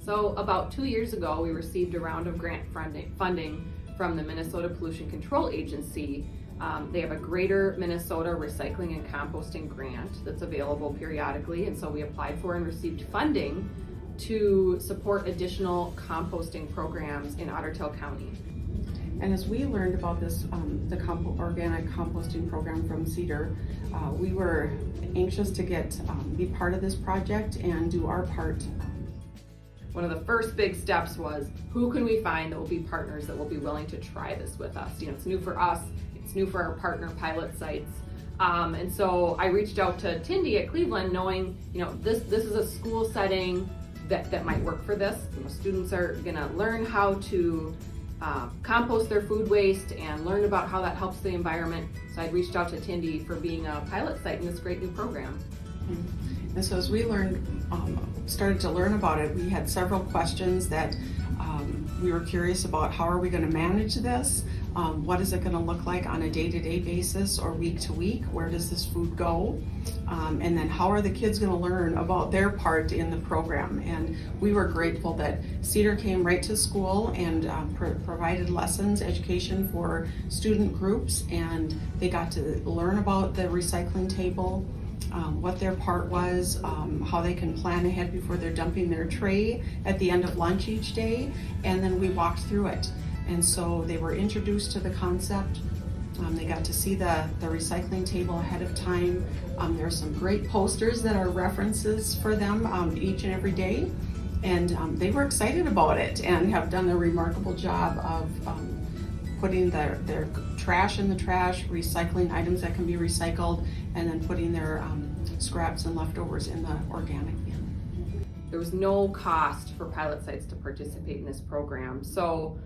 So about 2 years ago, we received a round of grant funding from the Minnesota Pollution Control Agency. They have a Greater Minnesota Recycling and Composting grant that's available periodically, and so we applied for and received funding to support additional composting programs in Otter Tail County. And as we learned about this, the organic composting program from Cedar, we were anxious to be part of this project and do our part. One of the first big steps was, who can we find that will be partners that will be willing to try this with us? You know, it's new for us, it's new for our partner pilot sites. And so I reached out to Tindy at Cleveland knowing, you know, this is a school setting that might work for this. You know, students are gonna learn how to compost their food waste and learn about how that helps the environment. So I reached out to Tindy for being a pilot site in this great new program. And so as we started to learn about it, we had several questions that we were curious about. How are we going to manage this? What is it going to look like on a day-to-day basis or week-to-week? Where does this food go? And then how are the kids going to learn about their part in the program? And we were grateful that Cedar came right to school and provided lessons, education for student groups, and they got to learn about the recycling table, what their part was, how they can plan ahead before they're dumping their tray at the end of lunch each day, and then we walked through it. And so they were introduced to the concept. They got to see the recycling table ahead of time. There are some great posters that are references for them each and every day, and they were excited about it and have done a remarkable job of putting their trash in the trash, recycling items that can be recycled, and then putting their scraps and leftovers in the organic bin. There was no cost for pilot sites to participate in this program. So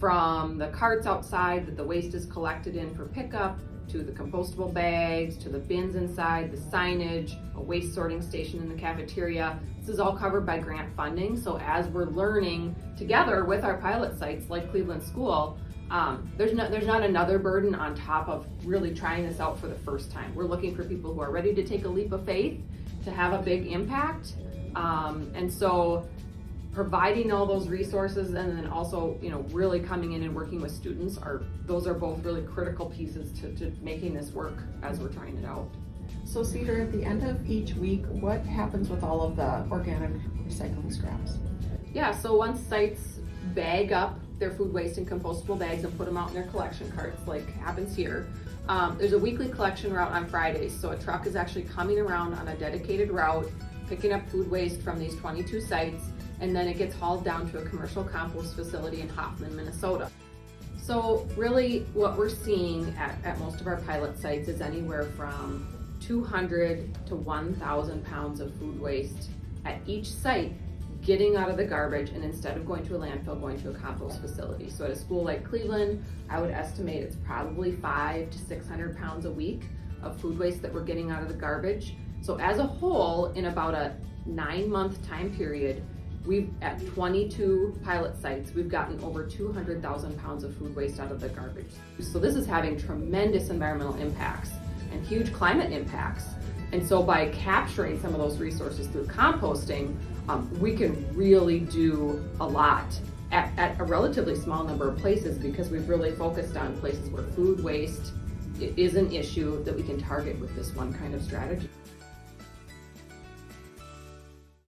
from the carts outside that the waste is collected in for pickup, to the compostable bags, to the bins inside, the signage, a waste sorting station in the cafeteria, this is all covered by grant funding. So as we're learning together with our pilot sites like Cleveland School, there's not another burden on top of really trying this out for the first time. We're looking for people who are ready to take a leap of faith to have a big impact. And so providing all those resources and then also, you know, really coming in and working with students those are both really critical pieces to making this work as we're trying it out. So Cedar, at the end of each week, what happens with all of the organic recycling scraps? Yeah, so once sites bag up their food waste in compostable bags and put them out in their collection carts, like happens here, there's a weekly collection route on Fridays. So a truck is actually coming around on a dedicated route, picking up food waste from these 22 sites, and then it gets hauled down to a commercial compost facility in Hoffman, Minnesota. So really what we're seeing at most of our pilot sites is anywhere from 200 to 1,000 pounds of food waste at each site getting out of the garbage, and instead of going to a landfill, going to a compost facility. So at a school like Cleveland, I would estimate it's probably 500 to 600 pounds a week of food waste that we're getting out of the garbage. So as a whole, in about a 9-month time period, we've at 22 pilot sites, we've gotten over 200,000 pounds of food waste out of the garbage. So this is having tremendous environmental impacts and huge climate impacts. And so by capturing some of those resources through composting, we can really do a lot at a relatively small number of places, because we've really focused on places where food waste is an issue that we can target with this one kind of strategy.